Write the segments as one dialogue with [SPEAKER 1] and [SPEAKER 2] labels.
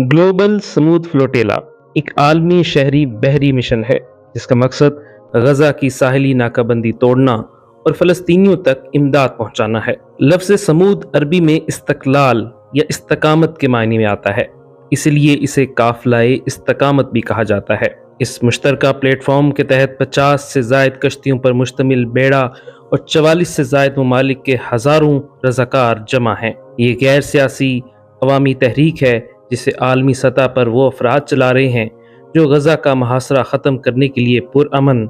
[SPEAKER 1] Global समूद flotilla एक आलमी शहरी बहरी मिशन है जिसका मकसद गजा की साहिली नाकाबंदी तोड़ना और फ़लस्तीनियों तक इमदाद पहुंचाना है। लफ्ज़ समूद अरबी में इस्तकलाल या इस्तकामत के मायने में आता है, इसलिए इसे काफिलाए इस्तकामत भी कहा जाता है। इस मुश्तरका प्लेटफॉर्म के तहत 50 से ज़ायद कश्तियों पर मुश्तमिल बेड़ा और 44 से ज़ायद ममालिक के हज़ारों रज़ाकार जमा हैं। ये गैर सियासी अवामी तहरीक है जिसे आलमी सतह पर वो अफराद चला रहे हैं जो गजा का मुहासरा ख़त्म करने के लिए पुरअमन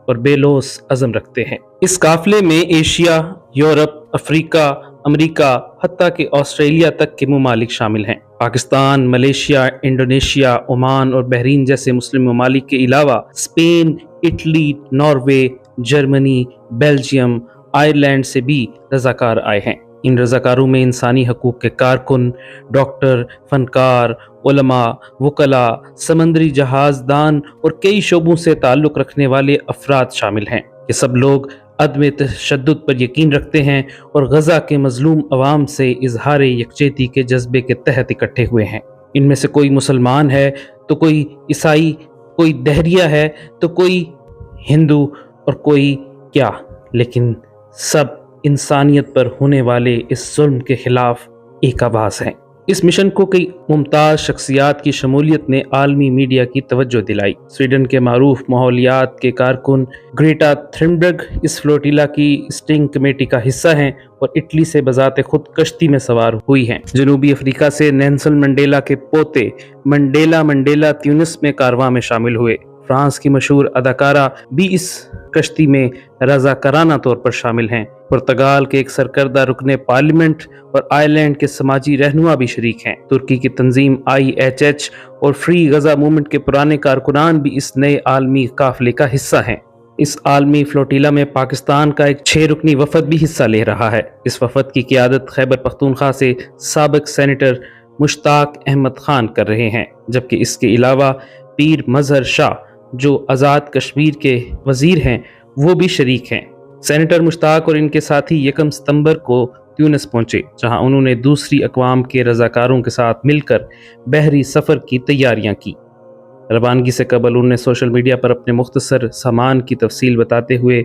[SPEAKER 1] और बेलोस अज़म रखते हैं। इस काफिले में एशिया, यूरोप, अफ्रीका, अमेरिका, हत्ता कि ऑस्ट्रेलिया तक के ममालिक शामिल हैं। पाकिस्तान, मलेशिया, इंडोनेशिया, ओमान और बहरीन जैसे मुस्लिम ममालिक के अलावा Spain, Italy, Norway, Germany, Belgium, Ireland से भी रज़ाकार आए हैं। इन रज़ाकारों में इंसानी हकूक़ के कारकुन, डॉक्टर, फनकार, उलमा, वकला, समंदरी जहाज़दान और कई शोबों से ताल्लुक़ रखने वाले अफराद शामिल हैं। ये सब लोग अदम तशद्दुद पर यकीन रखते हैं और गजा के मजलूम अवाम से इजहार यकजहती के जज्बे के तहत इकट्ठे हुए हैं। इनमें से कोई मुसलमान है तो कोई ईसाई, कोई दहरिया है तो कोई हिंदू और कोई क्या, लेकिन सब इंसानियत पर होने वाले इस जुल्म के खिलाफ एक आवाज़ है। इस मिशन को कई मुमताज़ शख्सियात की शमूलियत ने आलमी मीडिया की तवज्जो दिलाई। स्वीडन के मारूफ माहौलियात के कारकुन ग्रेटा थुनबर्ग इस फ्लोटिला की स्टिंग कमेटी का हिस्सा हैं और इटली से बजाते खुद कश्ती में सवार हुई हैं। जनूबी अफ्रीका से नेल्सन मंडेला के पोते मंडेला ट्यूनिस में कारवां में शामिल हुए। फ्रांस की मशहूर अदाकारा भी इस कश्ती में रज़ाकाराना तौर पर शामिल हैं। पुर्तगाल के एक सरकर्दा रुकने पार्लियामेंट और आयरलैंड के समाजी रहनुमा भी शरीक हैं। तुर्की की तंजीम IHH और फ्री गजा मूवमेंट के पुराने कारकुनान भी इस नए आलमी काफिले का हिस्सा हैं। इस आलमी फ्लोटिला में पाकिस्तान का एक 6 रुकनी वफद भी हिस्सा ले रहा है। इस वफद की क़ियादत खैबर पख्तूनख्वा से साबिक सेनेटर मुश्ताक अहमद खान कर रहे हैं, जबकि इसके अलावा पीर मजहर शाह जो आज़ाद कश्मीर के वजीर हैं वो भी शरीक हैं। सेनेटर मुश्ताक और इनके साथी 1 सितंबर को ट्यूनिस पहुंचे, जहां उन्होंने दूसरी अक़वाम के रज़ाकारों के साथ मिलकर बहरी सफ़र की तैयारियां की। रवानगी से कबल उन्होंने सोशल मीडिया पर अपने मुख्तसर सामान की तफसील बताते हुए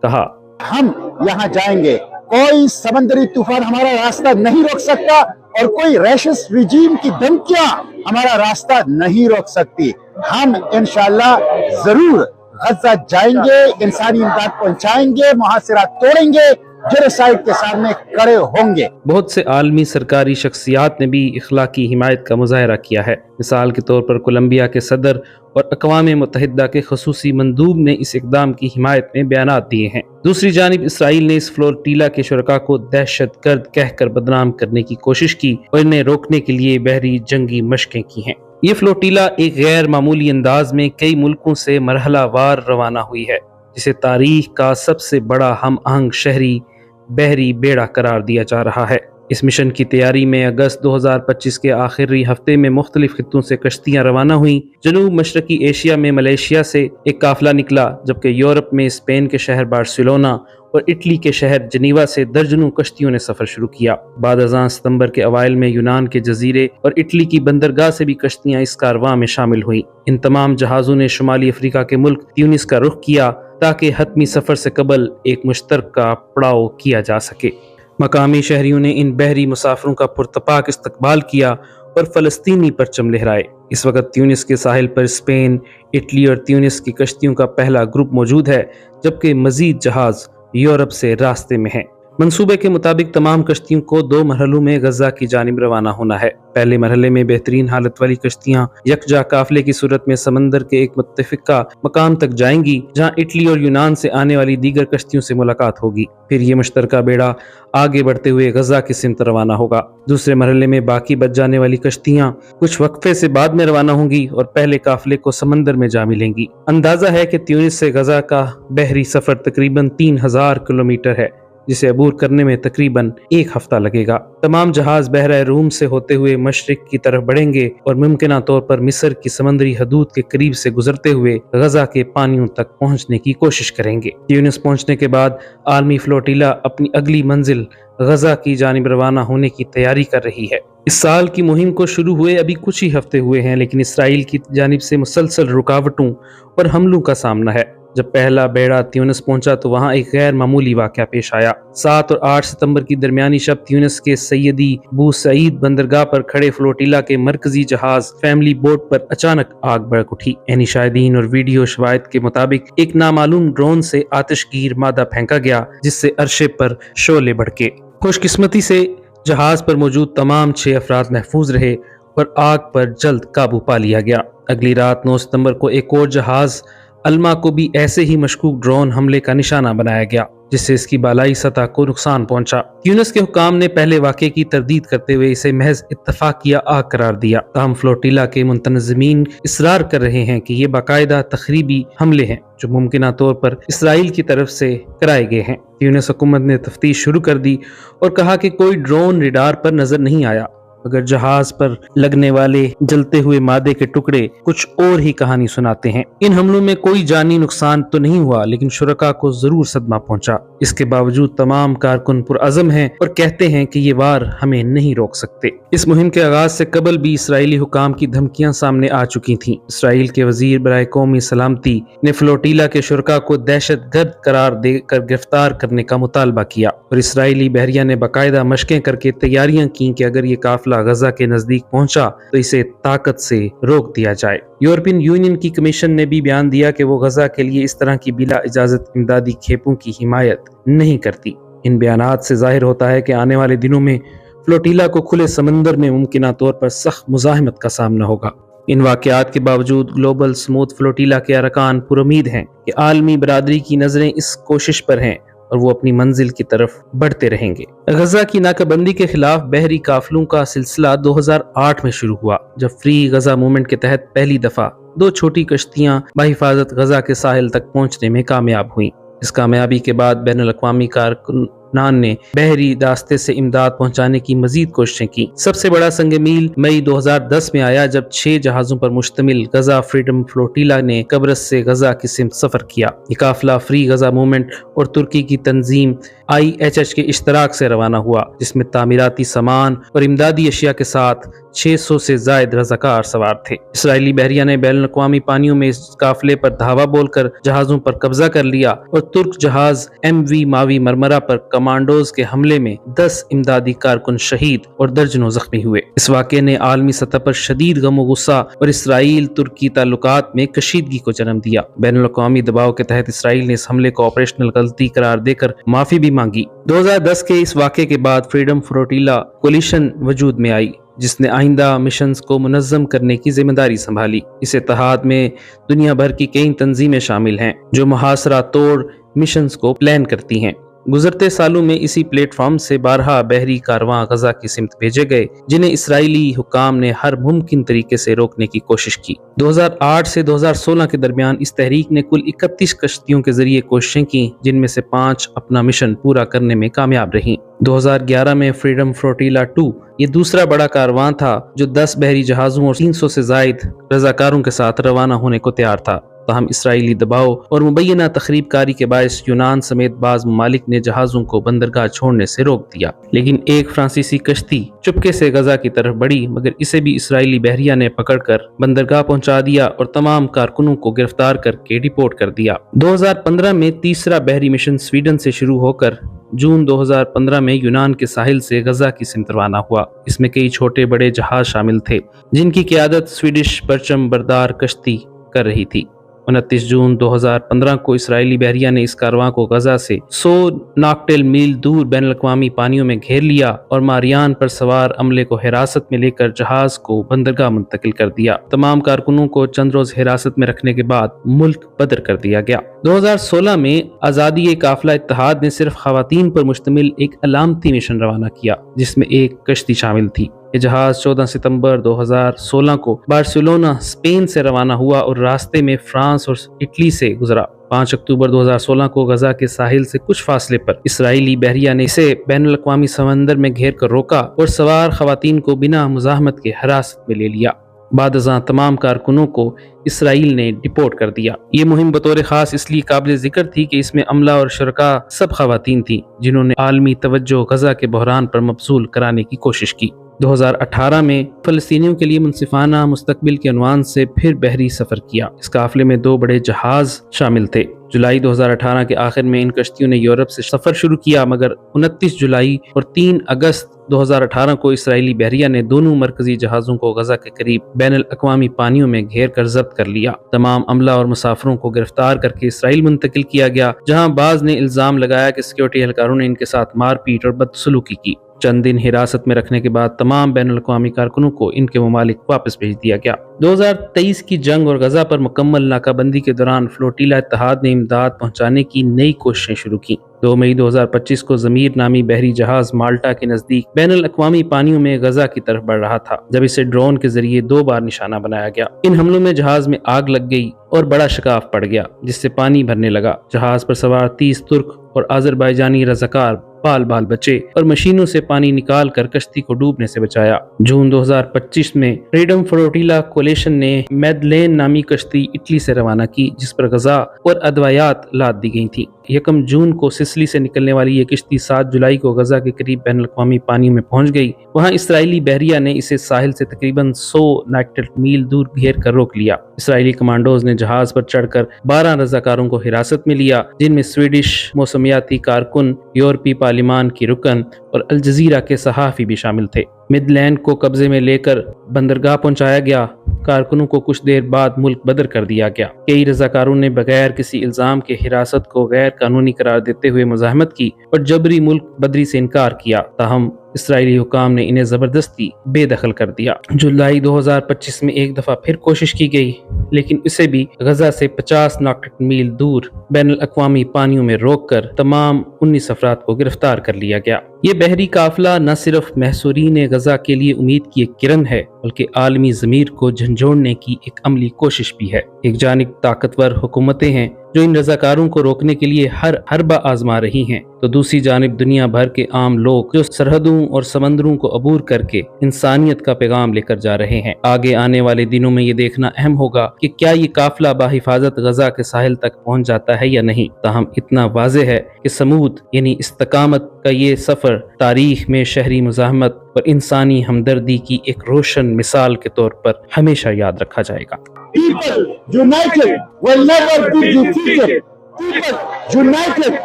[SPEAKER 1] कहा,
[SPEAKER 2] हम यहाँ जाएंगे, कोई समंदरी तूफान हमारा रास्ता नहीं रोक सकता और कोई रैशिस्ट रिजीम की धमकियां हमारा रास्ता नहीं रोक सकती। हम इंशाअल्लाह जरूर गजा जाएंगे, इंसानी इमदाद पहुंचाएंगे, मुहासिरा तोड़ेंगे, जेनोसाइड के सामने खड़े होंगे।
[SPEAKER 1] बहुत से आलमी सरकारी शख्सियात ने भी इखलाकी हिमायत का मुजाहरा किया है। मिसाल के तौर पर कोलंबिया के सदर और अक़वाम मुत्तहिदा के खसूसी मंदूब ने इस इक़दाम की हिमायत में बयानात दिए हैं। दूसरी जानिब इसराइल ने इस फ्लोटिला के शुरका को दहशतगर्द कहकर बदनाम करने की कोशिश की और इन्हें रोकने के लिए बहरी जंगी मशकें की हैं। ये फ्लोटिला एक गैर मामूली अंदाज में कई मुल्कों से मरहलावार रवाना हुई है, जिसे तारीख का सबसे बड़ा हम आहंग शहरी बहरी बेड़ा करार दिया जा रहा है। इस मिशन की तैयारी में अगस्त 2025 के आखिरी हफ्ते में मुख्तलिफ खित्तों से कश्तियां रवाना हुई। जनूब मशरकी एशिया में मलेशिया से एक काफिला निकला, जबकि यूरोप में स्पेन के शहर बार्सिलोना और इटली के शहर जनीवा से दर्जनों कश्तियों ने सफर शुरू किया। बाद अज़ां सितंबर के अवाइल में यूनान के जजीरे और इटली की बंदरगाह से भी कश्तियां इस कारवां में शामिल हुई। इन तमाम जहाज़ों ने शुमाली अफ्रीका के मुल्क ट्यूनिस का रुख किया ताकि हतमी सफ़र से कबल एक मुश्तरका पड़ाव किया जा सके। मकामी शहरियों ने इन बहरी मुसाफिरों का पुरतपाक इस्तकबाल किया और फ़लस्तीनी परचम लहराए। इस वक्त ट्यूनिस के साहिल पर स्पेन, इटली और ट्यूनिस की कश्तियों का पहला ग्रुप मौजूद है, जबकि मज़ीद जहाज़ यूरोप से रास्ते में हैं। मंसूबे के मुताबिक तमाम कश्तियों को 2 मरहलों में गजा की जानिब रवाना होना है। पहले मरहले में बेहतरीन हालत वाली कश्तियां यकजा काफिले की सूरत में समंदर के एक मुत्तफिका मकाम तक जाएंगी, जहां इटली और यूनान से आने वाली दीगर कश्तियों से मुलाकात होगी। फिर ये मुश्तरका बेड़ा आगे बढ़ते हुए गजा की सिमत रवाना होगा। दूसरे मरहले में बाकी बच जाने वाली कश्तियां कुछ वक्फे से बाद में रवाना होंगी और पहले काफिले को समंदर में जा मिलेंगी। अंदाजा है कि ट्यूनिस से गजा का बहरी सफर तकरीबन 3000 किलोमीटर है। जिसे अबूर करने में तकरीबन 1 हफ्ता लगेगा। तमाम जहाज बहरा रूम से होते हुए मशरिक की तरफ बढ़ेंगे और मुमकिना तौर पर मिस्र की समंदरी हदूद के करीब से गुजरते हुए गजा के पानियों तक पहुंचने की कोशिश करेंगे। ट्यूनिस पहुंचने के बाद आलमी फ्लोटिला अपनी अगली मंजिल गजा की जानिब रवाना होने की तैयारी कर रही है। इस साल की मुहिम को शुरू हुए अभी कुछ ही हफ्ते हुए हैं, लेकिन इसराइल की जानिब से मुसलसल रुकावटों और हमलों का सामना है। जब पहला बेड़ा ट्यूनिस पहुंचा तो वहां एक गैर मामूली वाकया पेश आया। 7 और 8 सितंबर की दरमियानी शब ट्यूनिस के सैयदी बू सईद बंदरगाह पर खड़े फ्लोटिला के मरकजी जहाज फैमिली बोट पर अचानक आग भड़क उठी। ऐनी शाहिदीन और वीडियो शवाहिद के मुताबिक एक नामालूम ड्रोन से आतिशगीर मादा फेंका गया, जिससे अरशे पर शोले भड़के। खुशकिस्मती से जहाज पर मौजूद तमाम 6 अफराद महफूज रहे और आग पर जल्द काबू पा लिया गया। अगली रात 9 सितंबर को एक और जहाज अल्मा को भी ऐसे ही मशकूक ड्रोन हमले का निशाना बनाया गया, जिससे इसकी बालाई सतह को नुकसान पहुंचा। ट्यूनिस के हुकाम ने पहले वाक़े की तरदीद करते हुए इसे महज इत्तफाकिया आग करार दिया। ताहम फ्लोटिला के मुंतज़िमीन इसरार कर रहे हैं कि ये बाकायदा तखरीबी हमले हैं जो मुमकिना तौर पर इसराइल की तरफ से कराए गए हैं। ट्यूनिस हुकूमत ने तफ्तीश शुरू कर दी और कहा कि कोई ड्रोन रडार पर नजर नहीं आया, मगर जहाज पर लगने वाले जलते हुए मादे के टुकड़े कुछ और ही कहानी सुनाते हैं। इन हमलों में कोई जानी नुकसान तो नहीं हुआ, लेकिन शुरका को जरूर सदमा पहुंचा। इसके बावजूद तमाम कारकुन पुरअज़म हैं और कहते हैं कि ये वार हमें नहीं रोक सकते। इस मुहिम के आगाज से कबल भी इसराइली हुकाम की धमकियां सामने आ चुकी थीं। इसराइल के वजीर बराए कौमी सलामती ने फ्लोटिला के शुरका को दहशतगर्द करार देकर गिरफ्तार करने का मुतालबा किया और इसराइली बहरिया ने बाकायदा मशकें करके तैयारियां की कि अगर ये काफिला गजा के नजदीक पहुंचा तो इसे ताकत से रोक दिया जाए। यूरोपियन यूनियन की कमीशन ने भी बयान दिया कि वो गजा के लिए इस तरह की बिला इजाजत इमदादी खेपों की हिमायत नहीं करती। इन बयानात से जाहिर होता है कि आने वाले दिनों में फ्लोटिला को खुले समंदर में मुमकिना तौर पर सख्त मुजाहिमत का सामना होगा। इन वाकयात के बावजूद ग्लोबल स्मूथ फ्लोटिला के अरकान पुरुमीद हैं कि आलमी बरादरी की नजरें इस कोशिश पर हैं और वो अपनी मंजिल की तरफ बढ़ते रहेंगे। गजा की नाकाबंदी के खिलाफ बहरी काफिलों का सिलसिला 2008 में शुरू हुआ, जब फ्री गजा मूवमेंट के तहत पहली दफा 2 छोटी कश्तियां बहिफाजत गजा के साहिल तक पहुंचने में कामयाब हुईं। इस कामयाबी के बाद बैनुल अक़वामी कारकुनान ने बहरी रास्ते से इमदाद पहुंचाने की मजीद कोशिशें की। सबसे बड़ा संग मील मई 2010 में आया, जब 6 जहाजों पर मुश्तमिल गजा फ्रीडम फ्लोटिला ने कब्रस से गजा की सिमत सफर किया। ये काफिला फ्री गजा मूवमेंट और तुर्की की तंजीम IHH के इश्तराक से रवाना हुआ, जिसमें तामीराती सामान और इमदादी अशिया के साथ 600 से जायद रज़ाकार सवार थे। इसराइली बहरिया ने बैनुल अक़वामी पानियों में इस काफिले पर धावा बोलकर जहाजों पर कब्जा कर लिया और तुर्क जहाज MV मावी मरमरा पर कमांडोज के हमले में 10 इमदादी कारकुन शहीद और दर्जनों जख्मी हुए। इस वाक़े ने आलमी सतह पर शदीद गम और गुस्सा और इसराइल तुर्की ताल्लुकात में कशीदगी को जन्म दिया। बैनुल अक़वामी दबाव के तहत इसराइल ने इस हमले को ऑपरेशनल गलती करार देकर माफी भी मांगी। 2010 के इस वाक़े के बाद फ्रीडम फ्लोटिला कोलिशन वजूद में आई, जिसने आइंदा मिशंस को मुनज़्ज़म करने की जिम्मेदारी संभाली। इस इत्तेहाद में दुनिया भर की कई तंजीमें शामिल हैं जो मुहासरा तोड़ मिशंस को प्लान करती हैं। गुजरते सालों में इसी प्लेटफॉर्म से 12 बहरी कारवां गजा की सिमत भेजे गए, जिन्हें इसराइली हुकाम ने हर मुमकिन तरीके से रोकने की कोशिश की। 2008 से 2016 के दरमियान इस तहरीक ने कुल 31 कश्तियों के जरिए कोशिशें की, जिनमें से 5 अपना मिशन पूरा करने में कामयाब रहीं। 2011 में फ्रीडम फ्लोटिला 2 ये दूसरा बड़ा कारवां था जो 10 बहरी जहाजों और 300 से जायद रजाकारों के साथ रवाना होने को तैयार था। ताहम इसराइली दबाव और मुबैना तखरीबकारी के बायस यूनान समेत बाज ममालिक ने जहाजों को बंदरगाह छोड़ने से रोक दिया। लेकिन एक फ्रांसीसी कश्ती चुपके से गजा की तरफ बढ़ी, मगर इसे भी इसराइली बहरिया ने पकड़कर बंदरगाह पहुंचा दिया और तमाम कारकुनों को गिरफ्तार करके डिपोर्ट कर दिया। 2015 में तीसरा बहरी मिशन स्वीडन से शुरू होकर जून 2015 में यूनान के साहिल से गजा की सिमत रवाना हुआ। इसमें कई छोटे बड़े जहाज शामिल थे, जिनकी क़ियादत स्वीडिश परचम बरदार कश्ती कर रही थी। 29 जून 2015 को इसराइली बहरिया ने इस कारवां को गजा से 100 नाक्टेल मील दूर बैनुल अक़वामी पानियों में घेर लिया और मारियान पर सवार अमले को हिरासत में लेकर जहाज को बंदरगाह मुंतकिल कर दिया। तमाम कारकुनों को चंद रोज हिरासत में रखने के बाद मुल्क बदर कर दिया गया। 2016 में आज़ादी काफिला इत्तेहाद ने सिर्फ खवातीन पर मुश्तमिल एक अलामती मिशन रवाना किया, जिसमें एक कश्ती शामिल थी। ये जहाज 14 सितंबर 2016 को बार्सिलोना स्पेन से रवाना हुआ और रास्ते में फ्रांस और इटली से गुजरा। 5 अक्टूबर 2016 को गजा के साहिल से कुछ फासले पर इसराइली बहरिया ने इसे बैनुल अक़वामी समंदर में घेर कर रोका और सवार खवातीन को बिना मुज़ाहमत के हिरासत में ले लिया। बाद अज़ां तमाम कारकुनों को इसराइल ने डिपोर्ट कर दिया। ये मुहिम बतौर खास इसलिए काबिल जिक्र थी कि इसमें अमला और शुरका सब खवातीन थी जिन्होंने आलमी तवज्जो गजा के बहरान पर मबसूल कराने की कोशिश की। 2018 में फ़लस्तीनियों के लिए मुनसिफाना मुस्तकबिल के उन्वान से फिर बहरी सफ़र किया। इस काफ़िले में 2 बड़े जहाज़ शामिल थे। जुलाई 2018 के आखिर में इन कश्तियों ने यूरोप से सफ़र शुरू किया, मगर 29 जुलाई और 3 अगस्त 2018 को इसराइली बहरिया ने दोनों मरकजी जहाज़ों को गजा के करीब बैनुल अक़वामी पानियों में घेर कर जब्त कर लिया। तमाम अमला और मुसाफिरों को गिरफ्तार करके इसराइल मुंतकिल किया गया, जहां बाज़ ने इल्ज़ाम लगाया कि सिक्योरिटी एहलकारों ने इनके साथ मारपीट और बदसलूकी की। चंद दिन हिरासत में रखने के बाद तमाम बैनुल अक़वामी कारकुनों को इनके ममालिक वापस भेज दिया गया। 2023 की जंग और गजा पर मुकम्मल नाकाबंदी के दौरान फ्लोटीला इत्तेहाद ने इमदाद पहुंचाने की नई कोशिशें शुरू की। 2 मई 2025 को ज़मीर नामी बहरी जहाज माल्टा के नजदीक बैनुल अक़वामी पानियों में गजा की तरफ बढ़ रहा था, जब इसे ड्रोन के जरिए 2 बार निशाना बनाया गया। इन हमलों में जहाज में आग लग गई और बड़ा शिकाफ पड़ गया, जिससे पानी भरने लगा। जहाज पर सवार 30 तुर्क और अजरबैजानी रज़ाकार बाल बचे और मशीनों से पानी निकाल कर कश्ती को डूबने से बचाया। जून 2025 में फ्रीडम फ्लोटीला कोलिशन ने मैडलेन नामी कश्ती इटली से रवाना की, जिस पर गजा और अदवायात लाद दी गई थी। 1 जून को सिसली से निकलने वाली ये किश्ती 7 जुलाई को गजा के करीब बैनुल अक़वामी पानी में पहुंच गई। वहां इसराइली बहरिया ने इसे साहिल से तकरीबन 100 नॉटिकल मील दूर घेर कर रोक लिया। इसराइली कमांडोज ने जहाज पर चढ़कर 12 रज़ाकारों को हिरासत में लिया, जिनमें स्वीडिश मौसमियाती कारकुन, यूरोपीय पार्लिमान की रुकन और अल जज़ीरा के सहाफ़ी भी शामिल थे। मिडलैंड को कब्जे में लेकर बंदरगाह पहुंचाया गया। कारकुनों को कुछ देर बाद मुल्क बदर कर दिया गया। कई रज़ाकारों ने बगैर किसी इल्ज़ाम के हिरासत को गैर कानूनी करार देते हुए मुज़ाहमत की और जबरी मुल्क बदरी से इनकार किया। ताहम इसराइली हुकाम ने इन्हें ज़बरदस्ती बेदखल कर दिया। जुलाई 2025 में एक दफ़ा फिर कोशिश की गई, लेकिन इसे भी गजा से 50 नॉटिकल मील दूर बैनुल अक़वामी पानियों में रोककर तमाम 19 अफराद को गिरफ्तार कर लिया गया। ये बहरी काफिला न सिर्फ महसूरीन गजा के लिए उम्मीद की एक किरण है, बल्कि आलमी ज़मीर को झंझोड़ने की एक अमली कोशिश भी है। एक जानिब ताकतवर हुकूमतें हैं जो इन रज़ाकारों को रोकने के लिए हर हरबा आजमा रही हैं, तो दूसरी जानिब दुनिया भर के आम लोग जो सरहदों और समंदरों को अबूर करके इंसानियत का पैगाम लेकर जा रहे हैं। आगे आने वाले दिनों में ये देखना अहम होगा कि क्या ये काफिला बाहिफाजत गजा के साहिल तक पहुंच जाता है या नहीं। ताहम इतना वाज़ेह है कि समूद यानी इस्तकामत का ये सफर तारीख में शहरी मुज़ाहमत और इंसानी हमदर्दी की एक रोशन मिसाल के तौर पर हमेशा याद रखा जाएगा।
[SPEAKER 2] People united will never be defeated. People united